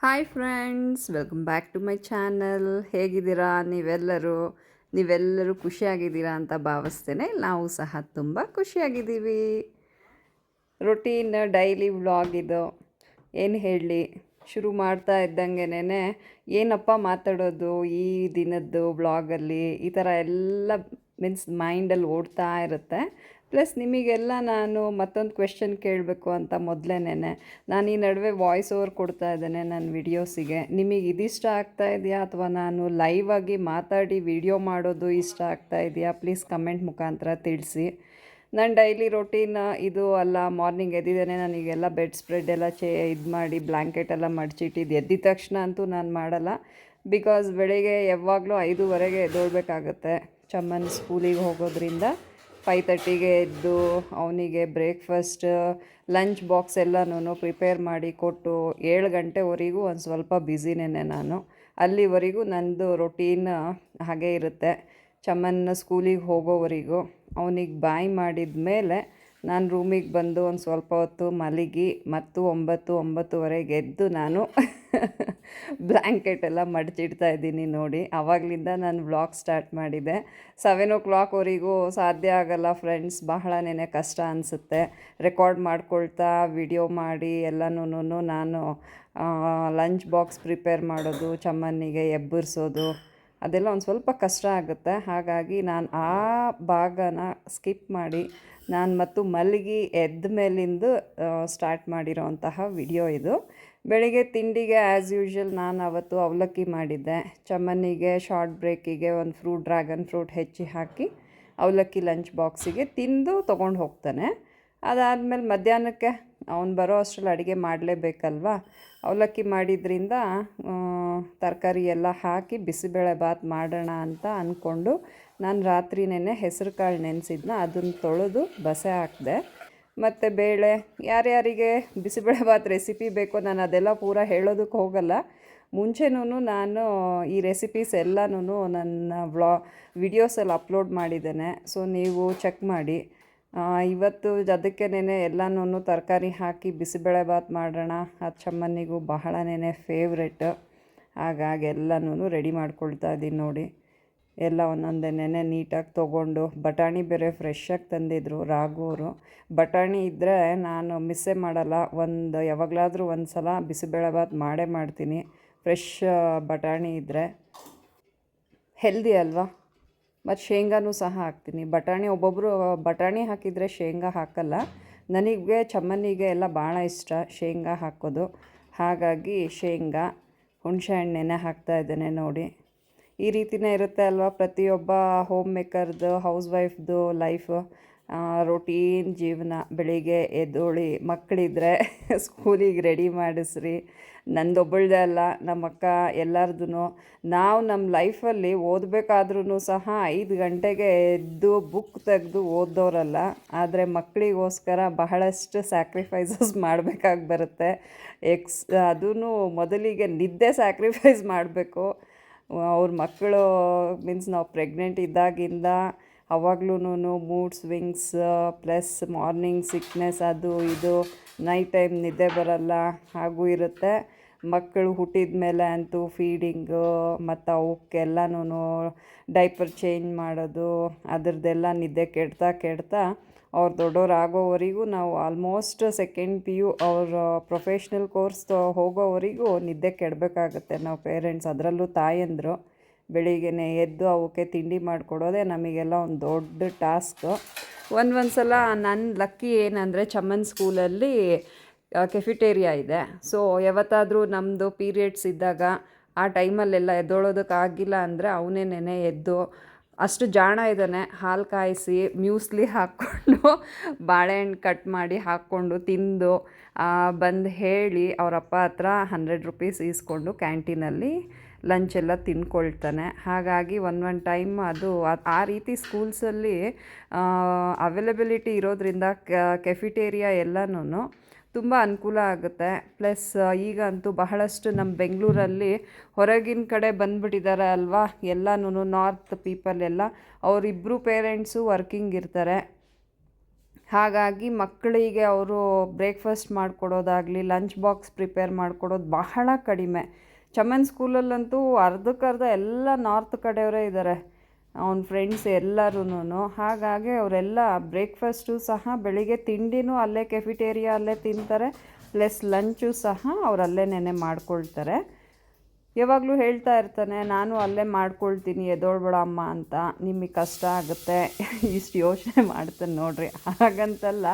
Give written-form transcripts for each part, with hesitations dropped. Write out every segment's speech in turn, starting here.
Hi friends, welcome back to my channel. ಹೇಗಿದ್ದೀರಾ ನೀವೆಲ್ಲರೂ ಖುಷಿಯಾಗಿದ್ದೀರಾ ಅಂತ ಭಾವಿಸ್ತೇನೆ. ನಾವು ಸಹ ತುಂಬ ಖುಷಿಯಾಗಿದ್ದೀವಿ. ರೊಟೀನ್ ಡೈಲಿ ವ್ಲಾಗ್ ಇದು. ಏನು ಹೇಳಲಿ, ಶುರು ಮಾಡ್ತಾ ಇದ್ದಂಗೆನೇ ಏನಪ್ಪ ಮಾತಾಡೋದು ಈ ದಿನದ್ದು ವ್ಲಾಗಲ್ಲಿ, ಈ ಥರ ಎಲ್ಲ ಮೈಂಡಲ್ಲಿ ಓಡ್ತಾ ಇರುತ್ತೆ. ಪ್ಲಸ್ ನಿಮಗೆಲ್ಲ ನಾನು ಮತ್ತೊಂದು ಕ್ವೆಶ್ಚನ್ ಕೇಳಬೇಕು ಅಂತ ಮೊದಲೇನೆ ನಾನು ಈ ನಡುವೆ ವಾಯ್ಸ್ ಓವರ್ ಕೊಡ್ತಾ ಇದ್ದೇನೆ ನನ್ನ ವಿಡಿಯೋಸಿಗೆ. ನಿಮಗೆ ಇದಿಷ್ಟ ಆಗ್ತಾ ಇದೆಯಾ ಅಥವಾ ನಾನು ಲೈವ್ ಆಗಿ ಮಾತಾಡಿ ವಿಡಿಯೋ ಮಾಡೋದು ಇಷ್ಟ ಆಗ್ತಾ ಇದೆಯಾ? ಪ್ಲೀಸ್ ಕಮೆಂಟ್ ಮುಖಾಂತರ ತಿಳಿಸಿ. ನನ್ನ ಡೈಲಿ ರೊಟೀನ್ ಇದು ಅಲ್ಲ. ಮಾರ್ನಿಂಗ್ ಎದ್ದಿದ್ದೇನೆ, ನನಗೆಲ್ಲ ಬೆಡ್ ಸ್ಪ್ರೆಡ್ ಎಲ್ಲ ಇದು ಮಾಡಿ ಬ್ಲ್ಯಾಂಕೆಟ್ ಎಲ್ಲ ಮಡಚಿಟ್ಟಿದ್ದು ಎದ್ದಿದ ತಕ್ಷಣ ಅಂತೂ ನಾನು ಮಾಡಲ್ಲ. ಬಿಕಾಸ್ ಬೆಳಿಗ್ಗೆ ಯಾವಾಗಲೂ 5:30ಗೆ ಎದ್ದೇಳಬೇಕಾಗತ್ತೆ. ಚಮ್ಮನ್ ಸ್ಕೂಲಿಗೆ ಹೋಗೋದ್ರಿಂದ 5:30ಗೆ ಎದ್ದು ಅವನಿಗೆ ಬ್ರೇಕ್ಫಾಸ್ಟ್, ಲಂಚ್ ಬಾಕ್ಸ್ ಎಲ್ಲನೂ ಪ್ರಿಪೇರ್ ಮಾಡಿ ಕೊಟ್ಟು 7 ಗಂಟೆವರೆಗೂ ಒಂದು ಸ್ವಲ್ಪ ಬ್ಯುಸಿನೇ ನಾನು. ಅಲ್ಲಿವರೆಗೂ ನನ್ನದು ರೊಟೀನ್ ಹಾಗೇ ಇರುತ್ತೆ. ಚಮ್ಮನ್ನ ಸ್ಕೂಲಿಗೆ ಹೋಗೋವರೆಗೂ ಅವನಿಗೆ ಬಾಯ್ ಮಾಡಿದ ಮೇಲೆ ನಾನು ರೂಮಿಗೆ ಬಂದು ಒಂದು ಸ್ವಲ್ಪ ಹೊತ್ತು ಮಲಗಿ ಮತ್ತು 9-9:30ಗೆ ಎದ್ದು ನಾನು ಬ್ಲ್ಯಾಂಕೆಟ್ ಎಲ್ಲ ಮಡಚಿಡ್ತಾ ಇದ್ದೀನಿ ನೋಡಿ. ಆವಾಗಲಿಂದ ನಾನು ವ್ಲಾಗ್ ಸ್ಟಾರ್ಟ್ ಮಾಡಿದೆ. 7 o'clockವರೆಗೂ ಸಾಧ್ಯ ಆಗಲ್ಲ ಫ್ರೆಂಡ್ಸ್, ಬಹಳನೇ ಕಷ್ಟ ಅನಿಸುತ್ತೆ. ರೆಕಾರ್ಡ್ ಮಾಡ್ಕೊಳ್ತಾ ವಿಡಿಯೋ ಮಾಡಿ ಎಲ್ಲನೂ ನಾನು ಲಂಚ್ ಬಾಕ್ಸ್ ಪ್ರಿಪೇರ್ ಮಾಡೋದು, ಚಮ್ಮನ್ನಿಗೆ ಎಬ್ಬರಿಸೋದು ಅದೆಲ್ಲ ಒಂದು ಸ್ವಲ್ಪ ಕಷ್ಟ ಆಗುತ್ತೆ. ಹಾಗಾಗಿ ನಾನು ಆ ಭಾಗನ ಸ್ಕಿಪ್ ಮಾಡಿ ನಾನು ಮತ್ತು ಮಲಗಿ ಎದ್ದ ಮೇಲಿಂದ ಸ್ಟಾರ್ಟ್ ಮಾಡಿರೋವಂತಹ ವಿಡಿಯೋ ಇದು. ಬೆಳಿಗ್ಗೆ ತಿಂಡಿಗೆ ಆ್ಯಸ್ ಯೂಶ್ವಲ್ ನಾನು ಅವತ್ತು ಅವಲಕ್ಕಿ ಮಾಡಿದ್ದೆ. ಚಮ್ಮನಿಗೆ ಶಾರ್ಟ್ ಬ್ರೇಕಿಗೆ ಒಂದು ಡ್ರ್ಯಾಗನ್ ಫ್ರೂಟ್ ಹೆಚ್ಚಿ ಹಾಕಿ ಅವಲಕ್ಕಿ ಲಂಚ್ ಬಾಕ್ಸಿಗೆ ತಿಂದು ತೊಗೊಂಡು ಹೋಗ್ತಾನೆ. ಅದಾದಮೇಲೆ ಮಧ್ಯಾಹ್ನಕ್ಕೆ ಅವ್ನು ಬರೋ ಅಷ್ಟರಲ್ಲಿ ಅಡುಗೆ ಮಾಡಲೇಬೇಕಲ್ವ. ಅವಲಕ್ಕಿ ಮಾಡಿದ್ರಿಂದ ತರಕಾರಿ ಎಲ್ಲ ಹಾಕಿ ಬಿಸಿಬೇಳೆ ಬಾತ್ ಮಾಡೋಣ ಅಂತ ಅಂದ್ಕೊಂಡು ನಾನು ರಾತ್ರಿನೇ ಹೆಸರು ಕಾಳು ನೆನೆಸಿದ್ನ, ಅದನ್ನು ತೊಳೆದು ಬಸೆ ಹಾಕಿದೆ. ಮತ್ತು ಬೇಳೆ, ಯಾರ್ಯಾರಿಗೆ ಬಿಸಿಬೇಳೆ ಬಾತ್ ರೆಸಿಪಿ ಬೇಕೋ ನಾನು ಅದೆಲ್ಲ ಪೂರ ಹೇಳೋದಕ್ಕೆ ಹೋಗಲ್ಲ. ಮುಂಚೆನೂ ನಾನು ಈ ರೆಸಿಪೀಸ್ ಎಲ್ಲನೂ ನನ್ನ ವಿಡಿಯೋಸಲ್ಲಿ ಅಪ್ಲೋಡ್ ಮಾಡಿದ್ದೇನೆ. ಸೊ ನೀವು ಚೆಕ್ ಮಾಡಿ. ಇವತ್ತು ಅದಕ್ಕೇನೆ ಎಲ್ಲನೂ ತರಕಾರಿ ಹಾಕಿ ಬಿಸಿಬೇಳೆ ಬಾತ್ ಮಾಡೋಣ. ಅದು ಚಮ್ಮನಿಗೂ ಬಹಳನೇ ಫೇವ್ರೆಟ್. ಹಾಗಾಗಿ ಎಲ್ಲನೂ ರೆಡಿ ಮಾಡ್ಕೊಳ್ತಾ ಇದ್ದೀನಿ ನೋಡಿ. ಎಲ್ಲ ಒಂದೊಂದೇನೆ ನೀಟಾಗಿ ತೊಗೊಂಡು, ಬಟಾಣಿ ಬೇರೆ ಫ್ರೆಶ್ಶಾಗಿ ತಂದಿದ್ರು ರಾಘು ಅವರು. ಬಟಾಣಿ ಇದ್ದರೆ ನಾನು ಮಿಸ್ಸೇ ಮಾಡಲ್ಲ. ಯಾವಾಗಲಾದರೂ ಒಂದು ಸಲ ಬಿಸಿಬೇಳೆ ಬಾತ್ ಮಾಡೇ ಮಾಡ್ತೀನಿ. ಫ್ರೆಶ್ ಬಟಾಣಿ ಇದ್ದರೆ ಹೆಲ್ದಿ ಅಲ್ವಾ. ಮತ್ತು ಶೇಂಗಾನೂ ಸಹ ಹಾಕ್ತೀನಿ. ಒಬ್ಬೊಬ್ಬರು ಬಟಾಣಿ ಹಾಕಿದರೆ ಶೇಂಗಾ ಹಾಕಲ್ಲ. ನನಗೆ ಚಮ್ಮನಿಗೆ ಎಲ್ಲ ಭಾಳ ಇಷ್ಟ ಶೇಂಗಾ ಹಾಕೋದು. ಹಾಗಾಗಿ ಶೇಂಗಾ, ಹುಣಸೆ ಹಣ್ಣೆನೆ ಹಾಕ್ತಾಯಿದ್ದೇನೆ ನೋಡಿ. ಈ ರೀತಿಯೇ ಇರುತ್ತೆ ಅಲ್ವಾ ಪ್ರತಿಯೊಬ್ಬ ಹೋಮ್ ಮೇಕರ್ದು, ಹೌಸ್ ವೈಫ್ದು ಲೈಫು. ರೊಟೀನ್ ಜೀವನ. ಬೆಳಿಗ್ಗೆ ಎದ್ದೋಳಿ, ಮಕ್ಕಳಿದ್ರೆ ಸ್ಕೂಲಿಗೆ ರೆಡಿ ಮಾಡಿಸ್ರಿ. ನಂದೊಬ್ಬಳದೇ ಅಲ್ಲ, ನಮ್ಮ ಅಕ್ಕ ಎಲ್ಲರದು. ನಾವು ನಮ್ಮ ಲೈಫಲ್ಲಿ ಓದಬೇಕಾದ್ರೂ ಸಹ 5 ಗಂಟೆಗೆ ಎದ್ದು ಬುಕ್ ತೆಗೆದು ಓದೋರಲ್ಲ. ಆದರೆ ಮಕ್ಕಳಿಗೋಸ್ಕರ ಬಹಳಷ್ಟು ಸ್ಯಾಕ್ರಿಫೈಸಸ್ ಮಾಡಬೇಕಾಗಿ ಬರುತ್ತೆ. ಅದೂ ಮೊದಲಿಗೆ ನಿದ್ದೆ ಸ್ಯಾಕ್ರಿಫೈಸ್ ಮಾಡಬೇಕು. ಅವ್ರ ಮಕ್ಕಳು ನಾವು ಪ್ರೆಗ್ನೆಂಟ್ ಇದ್ದಾಗಿಂದ ಅವಾಗ್ಲೂ mood swings, plus morning sickness, ಅದು ಇದು, ನೈಟ್ ಟೈಮ್ ನಿದ್ದೆ ಬರಲ್ಲ, ಹಾಗೂ ಇರುತ್ತೆ. ಮಕ್ಕಳು ಹುಟ್ಟಿದ ಮೇಲೆ ಅಂತೂ ಫೀಡಿಂಗು ಮತ್ತು ಅವಕ್ಕೆಲ್ಲನೂ ಡೈಪರ್ ಚೇಂಜ್ ಮಾಡೋದು, ಅದರದ್ದೆಲ್ಲ ನಿದ್ದೆ ಕೆಡ್ತಾ ಅವ್ರು ದೊಡ್ಡವರಾಗೋವರೆಗೂ ನಾವು ಆಲ್ಮೋಸ್ಟ್ ಸೆಕೆಂಡ್ PU ಅವ್ರ ಪ್ರೊಫೆಷ್ನಲ್ ಕೋರ್ಸ್ ಹೋಗೋವರೆಗೂ ನಿದ್ದೆ ಕೆಡಬೇಕಾಗತ್ತೆ ನಾವು ಪೇರೆಂಟ್ಸ್. ಅದರಲ್ಲೂ ತಾಯಂದರು ಬೆಳಿಗ್ಗೆನೇ ಎದ್ದು ಅವಕ್ಕೆ ತಿಂಡಿ ಮಾಡಿಕೊಡೋದೇ ನಮಗೆಲ್ಲ ಒಂದು ದೊಡ್ಡ ಟಾಸ್ಕು. ಒಂದು ಸಲ ನನ್ನ ಲಕ್ಕಿ ಏನಂದರೆ ಚಮ್ಮನ್ ಸ್ಕೂಲಲ್ಲಿ ಕೆಫಿಟೇರಿಯಾ ಇದೆ. ಸೊ ಯಾವತ್ತಾದರೂ ನಮ್ಮದು ಪೀರಿಯಡ್ಸ್ ಇದ್ದಾಗ ಆ ಟೈಮಲ್ಲೆಲ್ಲ ಎದ್ದೊಳೋದಕ್ಕಾಗಿಲ್ಲ ಅಂದರೆ ಅವನೇ ಎದ್ದು, ಅಷ್ಟು ಜಾಣ ಇದ್ದಾನೆ, ಹಾಲು ಕಾಯಿಸಿ ಮ್ಯೂಸ್ಲಿ ಹಾಕ್ಕೊಂಡು ಬಾಳೆಹಣ್ಣು ಕಟ್ ಮಾಡಿ ಹಾಕ್ಕೊಂಡು ತಿಂದು ಬಂದು ಹೇಳಿ ಅವರಪ್ಪ ಹತ್ರ 100 ರೂಪೀಸ್ ಈಸ್ಕೊಂಡು ಕ್ಯಾಂಟೀನಲ್ಲಿ ಲಂಚೆಲ್ಲ ತಿಂದ್ಕೊಳ್ತಾನೆ. ಹಾಗಾಗಿ ಒಂದು ಟೈಮ್ ಅದು ಆ ರೀತಿ ಸ್ಕೂಲ್ಸಲ್ಲಿ ಅವೈಲಬಿಲಿಟಿ ಇರೋದ್ರಿಂದ ಕೆಫಿಟೇರಿಯಾ ಎಲ್ಲನೂ ತುಂಬ ಅನುಕೂಲ ಆಗುತ್ತೆ. ಪ್ಲಸ್ ಈಗಂತೂ ಬಹಳಷ್ಟು ನಮ್ಮ ಬೆಂಗಳೂರಲ್ಲಿ ಹೊರಗಿನ ಕಡೆ ಬಂದುಬಿಟ್ಟಿದ್ದಾರೆ ಅಲ್ವಾ ಎಲ್ಲನೂ, ನಾರ್ತ್ ಪೀಪಲ್ ಎಲ್ಲ. ಅವರಿಬ್ಬರು ಪೇರೆಂಟ್ಸು ವರ್ಕಿಂಗ್ ಇರ್ತಾರೆ. ಹಾಗಾಗಿ ಮಕ್ಕಳಿಗೆ ಅವರು ಬ್ರೇಕ್ಫಾಸ್ಟ್ ಮಾಡಿಕೊಡೋದಾಗಲಿ ಲಂಚ್ ಬಾಕ್ಸ್ ಪ್ರಿಪೇರ್ ಮಾಡಿಕೊಡೋದು ಬಹಳ ಕಡಿಮೆ. ಚಮನ್ ಸ್ಕೂಲಲ್ಲಂತೂ ಅರ್ಧಕ್ಕರ್ಧ ಎಲ್ಲ ನಾರ್ತ್ ಕಡೆಯವರೇ ಇದ್ದಾರೆ, ಅವನ ಫ್ರೆಂಡ್ಸ್ ಎಲ್ಲರೂ. ಹಾಗಾಗಿ ಅವರೆಲ್ಲ ಬ್ರೇಕ್ಫಾಸ್ಟು ಸಹ ಬೆಳಿಗ್ಗೆ ತಿಂಡಿನೂ ಅಲ್ಲೇ ಕೆಫಿಟೇರಿಯಾ ಅಲ್ಲೇ ತಿಂತಾರೆ, ಪ್ಲಸ್ ಲಂಚು ಸಹ ಅವ್ರು ಅಲ್ಲೇ ಮಾಡ್ಕೊಳ್ತಾರೆ. ಯಾವಾಗಲೂ ಹೇಳ್ತಾ ಇರ್ತಾನೆ, ನಾನು ಅಲ್ಲೇ ಮಾಡ್ಕೊಳ್ತೀನಿ ಎದೋಳ್ಬೇಡ ಅಮ್ಮ ಅಂತ, ನಿಮಗೆ ಕಷ್ಟ ಆಗುತ್ತೆ ಇಷ್ಟು ಯೋಚನೆ ಮಾಡ್ತಾನೆ ನೋಡ್ರಿ. ಹಾಗಂತಲ್ಲ,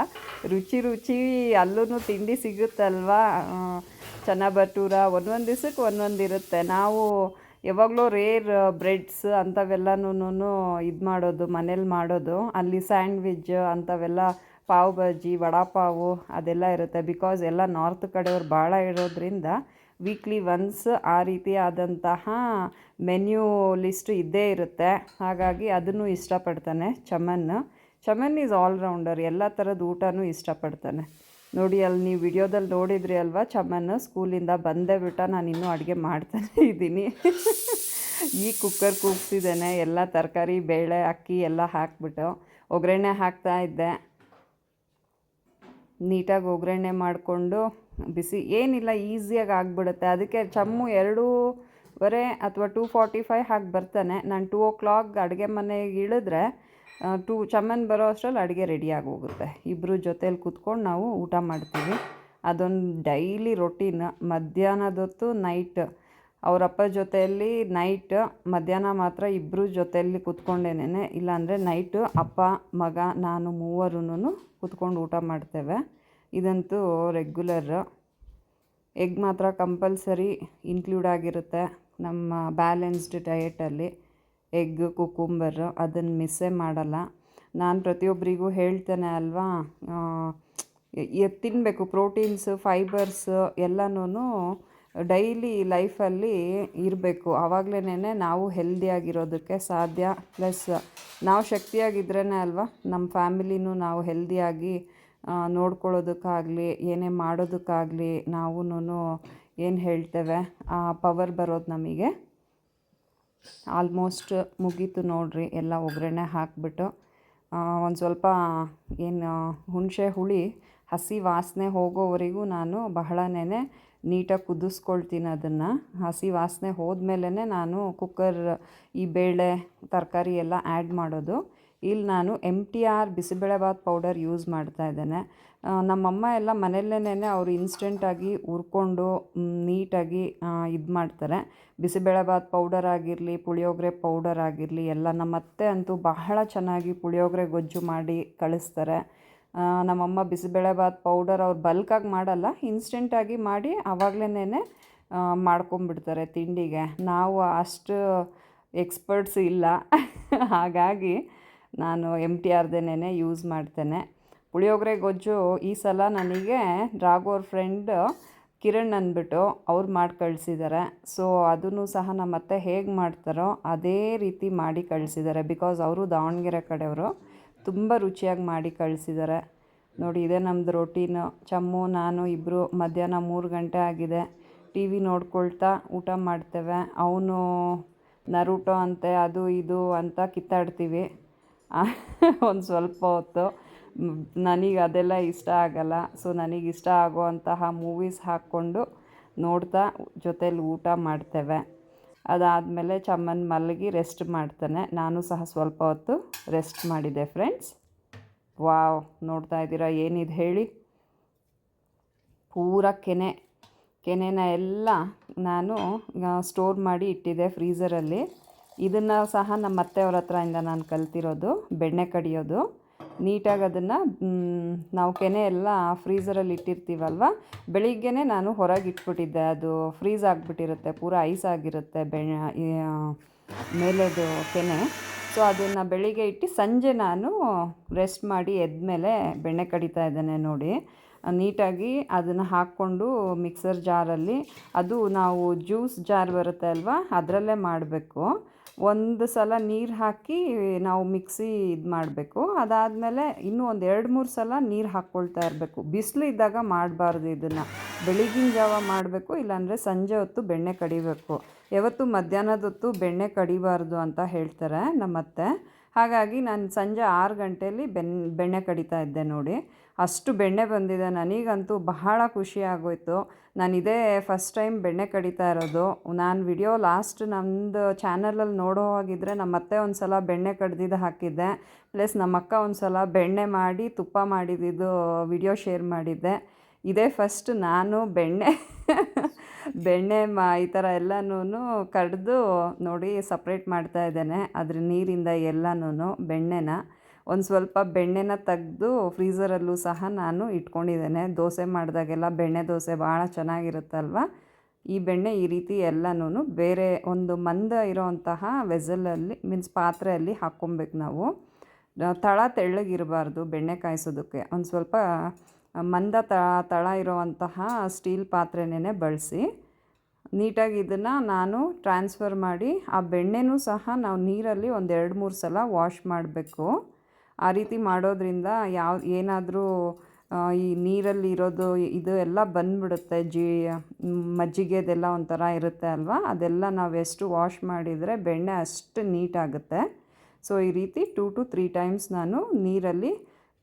ರುಚಿ ರುಚಿ ಅಲ್ಲೂ ತಿಂಡಿ ಸಿಗುತ್ತಲ್ವಾ, ಚನ್ನ ಭಟೂರ ಒಂದೊಂದು ದಿವ್ಸಕ್ಕೆ ಒಂದೊಂದು ಇರುತ್ತೆ. ನಾವು ಯಾವಾಗಲೂ ರೇರ್ ಬ್ರೆಡ್ಸ್ ಅಂಥವೆಲ್ಲನೂ ಇದು ಮಾಡೋದು, ಮನೇಲಿ ಮಾಡೋದು. ಅಲ್ಲಿ ಸ್ಯಾಂಡ್ವಿಚ್ ಅಂಥವೆಲ್ಲ, ಪಾವ್ ಭಾಜಿ, ವಡಾಪಾವು ಅದೆಲ್ಲ ಇರುತ್ತೆ. ಬಿಕಾಸ್ ಎಲ್ಲ ನಾರ್ತ್ ಕಡೆಯವ್ರು ಭಾಳ ಇರೋದ್ರಿಂದ ವೀಕ್ಲಿ ಒನ್ಸ್ ಆ ರೀತಿಯಾದಂತಹ ಮೆನ್ಯೂ ಲಿಸ್ಟ್ ಇದ್ದೇ ಇರುತ್ತೆ. ಹಾಗಾಗಿ ಅದನ್ನು ಇಷ್ಟಪಡ್ತಾನೆ ಚಮನ್ ಈಸ್ ಆಲ್ರೌಂಡರ್, ಎಲ್ಲ ಥರದ ಊಟನೂ ಇಷ್ಟಪಡ್ತಾನೆ. ನೋಡಿ, ಅಲ್ಲಿ ನೀವು ವಿಡಿಯೋದಲ್ಲಿ ನೋಡಿದ್ರಿ ಅಲ್ವಾ, ಚಮನ್ ಸ್ಕೂಲಿಂದ ಬಂದೇ ಬಿಟ್ಟ, ನಾನು ಇನ್ನೂ ಅಡುಗೆ ಮಾಡ್ತಾನೆ ಇದ್ದೀನಿ. ಈ ಕುಕ್ಕರ್ ಕೂಗ್ಸಿದ್ದೇನೆ, ಎಲ್ಲ ತರಕಾರಿ ಬೇಳೆ ಅಕ್ಕಿ ಎಲ್ಲ ಹಾಕ್ಬಿಟ್ಟು ಒಗ್ಗರಣೆ ಹಾಕ್ತಾಯಿದ್ದೆ. ನೀಟಾಗಿ ಒಗ್ಗರಣೆ ಮಾಡಿಕೊಂಡು ಬಿಸಿ ಏನಿಲ್ಲ, ಈಸಿಯಾಗಿ ಆಗಿಬಿಡುತ್ತೆ. ಅದಕ್ಕೆ ಚಮ್ಮು 2:15 ಅಥವಾ 2:45 ಹಾಗೆ ಬರ್ತಾನೆ. ನಾನು 2 o'clock ಅಡುಗೆ ಮನೆಗೆ ಇಳಿದ್ರೆ ಚಮ್ಮನ್ ಬರೋ ಅಷ್ಟರಲ್ಲಿ ಅಡುಗೆ ರೆಡಿಯಾಗಿ ಹೋಗುತ್ತೆ. ಇಬ್ಬರು ಜೊತೇಲಿ ಕೂತ್ಕೊಂಡು ನಾವು ಊಟ ಮಾಡ್ತೀವಿ. ಅದೊಂದು ಡೈಲಿ ರೊಟೀನ್. ಮಧ್ಯಾಹ್ನದೊತ್ತು ನೈಟ್ ಅವರಪ್ಪ ಜೊತೆಯಲ್ಲಿ ನೈಟ್, ಮಧ್ಯಾಹ್ನ ಮಾತ್ರ ಇಬ್ಬರು ಜೊತೆಯಲ್ಲಿ ಕೂತ್ಕೊಂಡೇನೆ. ಇಲ್ಲಾಂದರೆ ನೈಟು ಅಪ್ಪ ಮಗ ನಾನು ಮೂವರೂ ಕೂತ್ಕೊಂಡು ಊಟ ಮಾಡ್ತೇವೆ. ಇದಂತೂ ರೆಗ್ಯುಲರ್. ಎಗ್ ಮಾತ್ರ ಕಂಪಲ್ಸರಿ ಇನ್ಕ್ಲೂಡ್ ಆಗಿರುತ್ತೆ ನಮ್ಮ ಬ್ಯಾಲೆನ್ಸ್ಡ್ ಡಯೆಟಲ್ಲಿ. ಎಗ್, ಕುಕುಂಬರ್ ಅದನ್ನು ಮಿಸ್ಸೇ ಮಾಡಲ್ಲ. ನಾನು ಪ್ರತಿಯೊಬ್ಬರಿಗೂ ಹೇಳ್ತೇನೆ ಅಲ್ವಾ, ತಿನ್ನಬೇಕು, ಪ್ರೋಟೀನ್ಸ್, ಫೈಬರ್ಸ್ ಎಲ್ಲನೂ ಡೈಲಿ ಲೈಫಲ್ಲಿ ಇರಬೇಕು. ಆವಾಗಲೇ ನಾವು ಹೆಲ್ದಿಯಾಗಿರೋದಕ್ಕೆ ಸಾಧ್ಯ. ಪ್ಲಸ್ ನಾವು ಶಕ್ತಿಯಾಗಿದ್ರೇ ಅಲ್ವಾ ನಮ್ಮ ಫ್ಯಾಮಿಲಿನೂ ನಾವು ಹೆಲ್ದಿಯಾಗಿ ನೋಡ್ಕೊಳ್ಳೋದಕ್ಕಾಗಲಿ ಏನೇ ಮಾಡೋದಕ್ಕಾಗಲಿ ನಾವೂ ಏನು ಹೇಳ್ತೇವೆ ಆ ಪವರ್ ಬರೋದು ನಮಗೆ. ಆಲ್ಮೋಸ್ಟ್ ಮುಗೀತು ನೋಡಿರಿ. ಎಲ್ಲ ಒಗ್ಗರಣೆ ಹಾಕಿಬಿಟ್ಟು ಒಂದು ಸ್ವಲ್ಪ ಹುಣಸೆ ಹುಳಿ ಹಸಿ ವಾಸನೆ ಹೋಗೋವರೆಗೂ ನಾನು ಬಹಳನೇ ನೀಟಾಗಿ ಕುದಿಸ್ಕೊಳ್ತೀನಿ. ಅದನ್ನು ಹಸಿ ವಾಸನೆ ಹೋದ್ಮೇಲೆ ನಾನು ಕುಕ್ಕರ್ ಈ ಬೇಳೆ ತರಕಾರಿ ಎಲ್ಲ ಆ್ಯಡ್ ಮಾಡೋದು. ಇಲ್ಲಿ ನಾನು MTR ಬಿಸಿಬೇಳೆಬಾತ್ ಪೌಡರ್ ಯೂಸ್ ಮಾಡ್ತಾಯಿದ್ದೇನೆ. ನಮ್ಮಮ್ಮ ಎಲ್ಲ ಮನೆಯಲ್ಲೇ ಅವರು ಇನ್ಸ್ಟೆಂಟಾಗಿ ಹುರ್ಕೊಂಡು ನೀಟಾಗಿ ಇದು ಮಾಡ್ತಾರೆ. ಬಿಸಿಬೇಳೆಬಾತ್ ಪೌಡರ್ ಆಗಿರಲಿ, ಪುಳಿಯೋಗರೆ ಪೌಡರ್ ಆಗಿರಲಿ ಎಲ್ಲ. ನಮ್ಮತ್ತೆ ಅಂತೂ ಬಹಳ ಚೆನ್ನಾಗಿ ಪುಳಿಯೋಗರೆ ಗೊಜ್ಜು ಮಾಡಿ ಕಳಿಸ್ತಾರೆ. ನಮ್ಮಮ್ಮ ಬಿಸಿಬೇಳೆಬಾತ್ ಪೌಡರ್ ಅವ್ರು ಬಲ್ಕಾಗಿ ಮಾಡಲ್ಲ, ಇನ್ಸ್ಟೆಂಟಾಗಿ ಮಾಡಿ ಆವಾಗಲೇ ಮಾಡ್ಕೊಂಬಿಡ್ತಾರೆ ತಿಂಡಿಗೆ. ನಾವು ಅಷ್ಟು ಎಕ್ಸ್ಪರ್ಟ್ಸ್ ಇಲ್ಲ, ಹಾಗಾಗಿ ನಾನು MTRದೇನೆ ಯೂಸ್ ಮಾಡ್ತೇನೆ. ಪುಳಿಯೋಗರೆ ಗೊಜ್ಜು ಈ ಸಲ ನನಗೆ ರಾಘವ್ರ ಫ್ರೆಂಡ್ ಕಿರಣ್ ಅಂದ್ಬಿಟ್ಟು ಅವ್ರು ಮಾಡಿ ಕಳಿಸಿದ್ದಾರೆ. ಸೊ ಅದನ್ನು ಸಹ ನಮ್ಮತ್ತೆ ಹೇಗೆ ಮಾಡ್ತಾರೋ ಅದೇ ರೀತಿ ಮಾಡಿ ಕಳಿಸಿದ್ದಾರೆ. ಬಿಕಾಸ್ ಅವರು ದಾವಣಗೆರೆ ಕಡೆಯವರು, ತುಂಬ ರುಚಿಯಾಗಿ ಮಾಡಿ ಕಳಿಸಿದ್ದಾರೆ. ನೋಡಿ, ಇದೇ ನಮ್ಮದು ರೊಟೀನು. ಚಮ್ಮು ನಾನು ಇಬ್ಬರು ಮಧ್ಯಾಹ್ನ 3 ಗಂಟೆ ಆಗಿದೆ, TV ನೋಡ್ಕೊಳ್ತಾ ಊಟ ಮಾಡ್ತೇವೆ. ಅವನು ನರುಟೋ ಅಂತೆ ಅದು ಇದು ಅಂತ ಕಿತ್ತಾಡ್ತೀವಿ ಒಂದು ಸ್ವಲ್ಪ ಹೊತ್ತು. ನನಗೆ ಅದೆಲ್ಲ ಇಷ್ಟ ಆಗಲ್ಲ. ಸೊ ನನಗಿಷ್ಟ ಆಗುವಂತಹ ಮೂವೀಸ್ ಹಾಕ್ಕೊಂಡು ನೋಡ್ತಾ ಜೊತೇಲಿ ಊಟ ಮಾಡ್ತೇವೆ. ಅದಾದಮೇಲೆ ಚಮ್ಮನ್ ಮಲಗಿ ರೆಸ್ಟ್ ಮಾಡ್ತಾನೆ. ನಾನು ಸಹ ಸ್ವಲ್ಪ ಹೊತ್ತು ರೆಸ್ಟ್ ಮಾಡಿದೆ ಫ್ರೆಂಡ್ಸ್. ವಾವ್, ನೋಡ್ತಾ ಇದ್ದೀರಾ ಏನಿದೆ ಹೇಳಿ, ಪೂರ ಕೆನೆನ ಎಲ್ಲ ನಾನು ಸ್ಟೋರ್ ಮಾಡಿ ಇಟ್ಟಿದ್ದೆ ಫ್ರೀಝರಲ್ಲಿ. ಇದನ್ನು ಸಹ ನಮ್ಮ ಅತ್ತೆಯವ್ರ ಹತ್ರದಿಂದ ನಾನು ಕಲ್ತಿರೋದು, ಬೆಣ್ಣೆ ಕಡಿಯೋದು. ನೀಟಾಗಿ ಅದನ್ನು ನಾವು ಕೆನೆ ಎಲ್ಲ ಫ್ರೀಝರಲ್ಲಿ ಇಟ್ಟಿರ್ತೀವಲ್ವ, ಬೆಳಿಗ್ಗೆನೇ ನಾನು ಹೊರಗೆ ಇಟ್ಬಿಟ್ಟಿದ್ದೆ. ಅದು ಫ್ರೀಝ್ ಆಗಿಬಿಟ್ಟಿರುತ್ತೆ, ಪೂರ ಐಸ್ ಆಗಿರುತ್ತೆ ಮೇಲೆದು ಕೆನೆ. ಸೊ ಅದನ್ನು ಬೆಳಿಗ್ಗೆ ಇಟ್ಟು ಸಂಜೆ ನಾನು ರೆಸ್ಟ್ ಮಾಡಿ ಎದ್ಮೇಲೆ ಬೆಣ್ಣೆ ಕಡಿತಾ ಇದ್ದೇನೆ ನೋಡಿ. ನೀಟಾಗಿ ಅದನ್ನು ಹಾಕ್ಕೊಂಡು ಮಿಕ್ಸರ್ ಜಾರಲ್ಲಿ, ಅದು ನಾವು ಜ್ಯೂಸ್ ಜಾರ್ ಬರುತ್ತೆ ಅಲ್ವಾ, ಅದರಲ್ಲೇ ಮಾಡಬೇಕು. ಒಂದು ಸಲ ನೀರು ಹಾಕಿ ನಾವು ಮಿಕ್ಸಿ ಇದು ಮಾಡಬೇಕು. ಅದಾದಮೇಲೆ ಇನ್ನೂ ಒಂದು 2-3 ಸಲ ನೀರು ಹಾಕ್ಕೊಳ್ತಾ ಇರಬೇಕು. ಬಿಸಿಲು ಇದ್ದಾಗ ಮಾಡಬಾರ್ದು ಇದನ್ನು, ಬೆಳಗಿನ ಜಾವ ಮಾಡಬೇಕು, ಇಲ್ಲಾಂದರೆ ಸಂಜೆ ಹೊತ್ತು ಬೆಣ್ಣೆ ಕಡಿಬೇಕು. ಯಾವತ್ತು ಮಧ್ಯಾಹ್ನದ ಹೊತ್ತು ಬೆಣ್ಣೆ ಕಡಿಬಾರ್ದು ಅಂತ ಹೇಳ್ತಾರೆ ನಮ್ಮತ್ತೆ. ಹಾಗಾಗಿ ನಾನು ಸಂಜೆ 6 ಗಂಟೆಯಲ್ಲಿ ಬೆಣ್ಣೆ ಕಡಿತಾ ಇದ್ದೆ ನೋಡಿ. ಅಷ್ಟು ಬೆಣ್ಣೆ ಬಂದಿದೆ. ನನಗಂತೂ ಬಹಳ ಖುಷಿ ಆಗೋಯ್ತು. ನಾನು ಇದೇ ಫಸ್ಟ್ ಟೈಮ್ ಬೆಣ್ಣೆ ಕಡಿತಾ ಇರೋದು. ನಾನು ವಿಡಿಯೋ ಲಾಸ್ಟ್ ನಮ್ಮದು ಚಾನಲಲ್ಲಿ ನೋಡೋ ಹಾಗಿದ್ರೆ ನಮ್ಮ ಅತ್ತೆ ಒಂದು ಸಲ ಬೆಣ್ಣೆ ಕಡ್ದಿದ್ದು ಹಾಕಿದ್ದೆ, ಪ್ಲಸ್ ನಮ್ಮ ಅಕ್ಕ ಒಂದು ಸಲ ಬೆಣ್ಣೆ ಮಾಡಿ ತುಪ್ಪ ಮಾಡಿದ್ದು ವಿಡಿಯೋ ಶೇರ್ ಮಾಡಿದ್ದೆ. ಇದೇ ಫಸ್ಟ್ ನಾನು ಬೆಣ್ಣೆ ಈ ಥರ ಎಲ್ಲನೂ ಕಡಿದು ನೋಡಿ ಸಪ್ರೇಟ್ ಮಾಡ್ತಾ ಇದ್ದೇನೆ. ಅದ್ರ ನೀರಿಂದ ಎಲ್ಲನೂ ಬೆಣ್ಣೆನ ಒಂದು ಸ್ವಲ್ಪ ಬೆಣ್ಣೆನ ತೆಗೆದು ಫ್ರೀಝರಲ್ಲೂ ಸಹ ನಾನು ಇಟ್ಕೊಂಡಿದ್ದೇನೆ. ದೋಸೆ ಮಾಡಿದಾಗೆಲ್ಲ ಬೆಣ್ಣೆ ದೋಸೆ ಭಾಳ ಚೆನ್ನಾಗಿರುತ್ತಲ್ವ. ಈ ಬೆಣ್ಣೆ ಈ ರೀತಿ ಎಲ್ಲನೂ ಬೇರೆ ಒಂದು ಮಂದ ಇರೋವಂತಹ ವೆಸಲಲ್ಲಿ ಮೀನ್ಸ್ ಪಾತ್ರೆಯಲ್ಲಿ ಹಾಕ್ಕೊಬೇಕು ನಾವು. ತಳ ತೆಳ್ಳಗಿರಬಾರ್ದು ಬೆಣ್ಣೆ ಕಾಯಿಸೋದಕ್ಕೆ. ಒಂದು ಸ್ವಲ್ಪ ಮಂದ ತಳ ಇರೋವಂತಹ ಸ್ಟೀಲ್ ಪಾತ್ರೆನೇ ಬಳಸಿ ನೀಟಾಗಿ ಇದನ್ನು ನಾನು ಟ್ರಾನ್ಸ್ಫರ್ ಮಾಡಿ ಆ ಬೆಣ್ಣೆನೂ ಸಹ ನಾವು ನೀರಲ್ಲಿ ಒಂದು 2-3 ಸಲ ವಾಶ್ ಮಾಡಬೇಕು. ಆ ರೀತಿ ಮಾಡೋದ್ರಿಂದ ಏನಾದರೂ ಈ ನೀರಲ್ಲಿ ಇರೋದು ಇದು ಎಲ್ಲ ಬಂದುಬಿಡುತ್ತೆ. ಮಜ್ಜಿಗೆದೆಲ್ಲ ಒಂಥರ ಇರುತ್ತೆ ಅಲ್ವಾ, ಅದೆಲ್ಲ ನಾವು ಎಷ್ಟು ವಾಶ್ ಮಾಡಿದರೆ ಬೆಣ್ಣೆ ಅಷ್ಟು ನೀಟಾಗುತ್ತೆ. ಸೊ ಈ ರೀತಿ 2 to 3 ಟೈಮ್ಸ್ ನಾನು ನೀರಲ್ಲಿ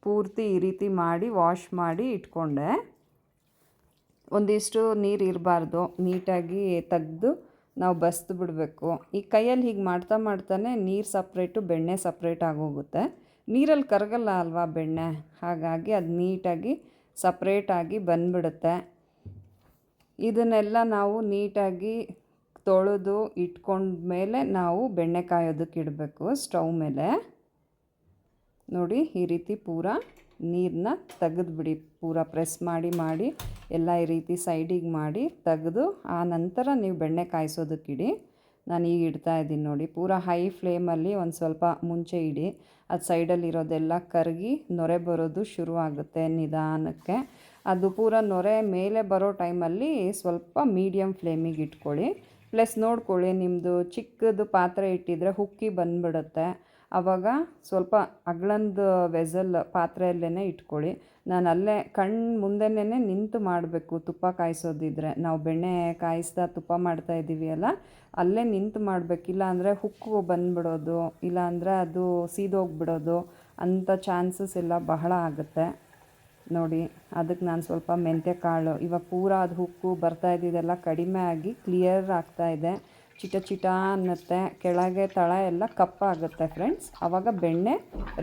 ಪೂರ್ತಿ ಈ ರೀತಿ ಮಾಡಿ ವಾಶ್ ಮಾಡಿ ಇಟ್ಕೊಂಡೆ. ಒಂದಿಷ್ಟು ನೀರು ಇರಬಾರ್ದು, ನೀಟಾಗಿ ತೆಗೆದು ನಾವು ಬಸ್ದು ಬಿಡಬೇಕು. ಈ ಕೈಯಲ್ಲಿ ಹೀಗೆ ಮಾಡ್ತಾನೆ ನೀರು ಸಪ್ರೇಟು ಬೆಣ್ಣೆ ಸಪ್ರೇಟ್ ಆಗೋಗುತ್ತೆ. ನೀರಲ್ಲಿ ಕರಗಲ್ಲ ಅಲ್ವಾ ಬೆಣ್ಣೆ, ಹಾಗಾಗಿ ಅದು ನೀಟಾಗಿ ಸಪ್ರೇಟಾಗಿ ಬಂದುಬಿಡುತ್ತೆ. ಇದನ್ನೆಲ್ಲ ನಾವು ನೀಟಾಗಿ ತೊಳೆದು ಇಟ್ಕೊಂಡ್ಮೇಲೆ ನಾವು ಬೆಣ್ಣೆ ಕಾಯೋದಕ್ಕೆ ಇಡಬೇಕು ಸ್ಟವ್ ಮೇಲೆ. ನೋಡಿ ಈ ರೀತಿ ಪೂರ ನೀರನ್ನ ತೆಗೆದುಬಿಡಿ, ಪೂರ ಪ್ರೆಸ್ ಮಾಡಿ ಎಲ್ಲ ಈ ರೀತಿ ಸೈಡಿಗೆ ಮಾಡಿ ತೆಗೆದು ಆ ನಂತರ ನೀವು ಬೆಣ್ಣೆ ಕಾಯಿಸೋದಕ್ಕಿಡಿ. ನಾನು ಈಗ ಇಡ್ತಾಯಿದ್ದೀನಿ ನೋಡಿ. ಪೂರ ಹೈ ಫ್ಲೇಮಲ್ಲಿ ಒಂದು ಸ್ವಲ್ಪ ಮುಂಚೆ ಇಡಿ. ಅದು ಸೈಡಲ್ಲಿರೋದೆಲ್ಲ ಕರಗಿ ನೊರೆ ಬರೋದು ಶುರುವಾಗುತ್ತೆ ನಿಧಾನಕ್ಕೆ. ಅದು ಪೂರ ನೊರೆ ಮೇಲೆ ಬರೋ ಟೈಮಲ್ಲಿ ಸ್ವಲ್ಪ ಮೀಡಿಯಮ್ ಫ್ಲೇಮಿಗೆ ಇಟ್ಕೊಳ್ಳಿ. ಪ್ಲಸ್ ನೋಡ್ಕೊಳ್ಳಿ, ನಿಮ್ಮದು ಚಿಕ್ಕದು ಪಾತ್ರೆ ಇಟ್ಟಿದ್ರೆ ಹುಕ್ಕಿ ಬಂದುಬಿಡುತ್ತೆ. ಆವಾಗ ಸ್ವಲ್ಪ ಅಗ್ಳಂದು ವೆಸಲ್ ಪಾತ್ರೆಯಲ್ಲೇ ಇಟ್ಕೊಳ್ಳಿ. ನಾನು ಅಲ್ಲೇ ಮುಂದೆನೇ ನಿಂತು ಮಾಡಬೇಕು. ತುಪ್ಪ ಕಾಯಿಸೋದಿದ್ರೆ ನಾವು ಬೆಣ್ಣೆ ಕಾಯಿಸ್ತಾ ತುಪ್ಪ ಮಾಡ್ತಾಯಿದ್ದೀವಿ ಅಲ್ಲ, ಅಲ್ಲೇ ನಿಂತು ಮಾಡಬೇಕಿಲ್ಲ ಅಂದರೆ ಹುಕ್ಕು ಬಂದುಬಿಡೋದು, ಇಲ್ಲಾಂದರೆ ಅದು ಸೀದೋಗಿಬಿಡೋದು ಅಂಥ ಚಾನ್ಸಸ್ ಎಲ್ಲ ಬಹಳ ಆಗುತ್ತೆ ನೋಡಿ. ಅದಕ್ಕೆ ನಾನು ಸ್ವಲ್ಪ ಮೆಂತ್ಯ ಕಾಳು ಇವಾಗ ಪೂರ ಅದು ಹುಕ್ಕು ಬರ್ತಾಯಿದ್ದೆಲ್ಲ ಕಡಿಮೆ ಆಗಿ ಕ್ಲಿಯರ್ ಆಗ್ತಾಯಿದೆ. ಚಿಟ ಅನ್ನತ್ತೆ, ಕೆಳಗೆ ತಳ ಎಲ್ಲ ಕಪ್ಪಾಗುತ್ತೆ ಫ್ರೆಂಡ್ಸ್. ಆವಾಗ ಬೆಣ್ಣೆ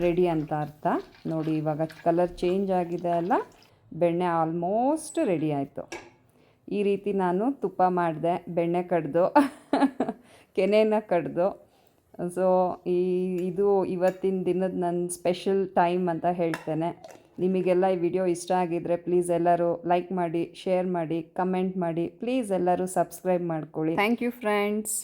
ರೆಡಿ ಅಂತ ಅರ್ಥ ನೋಡಿ. ಇವಾಗ ಕಲರ್ ಚೇಂಜ್ ಆಗಿದೆ ಅಲ್ಲ, ಬೆಣ್ಣೆ ಆಲ್ಮೋಸ್ಟ್ ರೆಡಿ ಆಯಿತು. ಈ ರೀತಿ ನಾನು ತುಪ್ಪ ಮಾಡಿದೆ, ಬೆಣ್ಣೆ ಕಡ್ದು ಕೆನೆನ ಕಡ್ದು. ಸೊ ಇದು ಇವತ್ತಿನ ದಿನದ ನನ್ನ ಸ್ಪೆಷಲ್ ಟೈಮ್ ಅಂತ ಹೇಳ್ತೇನೆ. ನಿಮಗೆಲ್ಲ ಈ ವಿಡಿಯೋ ಇಷ್ಟ ಆಗಿದ್ದರೆ ಪ್ಲೀಸ್ ಎಲ್ಲರೂ ಲೈಕ್ ಮಾಡಿ, ಶೇರ್ ಮಾಡಿ, ಕಮೆಂಟ್ ಮಾಡಿ. ಪ್ಲೀಸ್ ಎಲ್ಲರೂ ಸಬ್ಸ್ಕ್ರೈಬ್ ಮಾಡ್ಕೊಳ್ಳಿ. Thank you friends.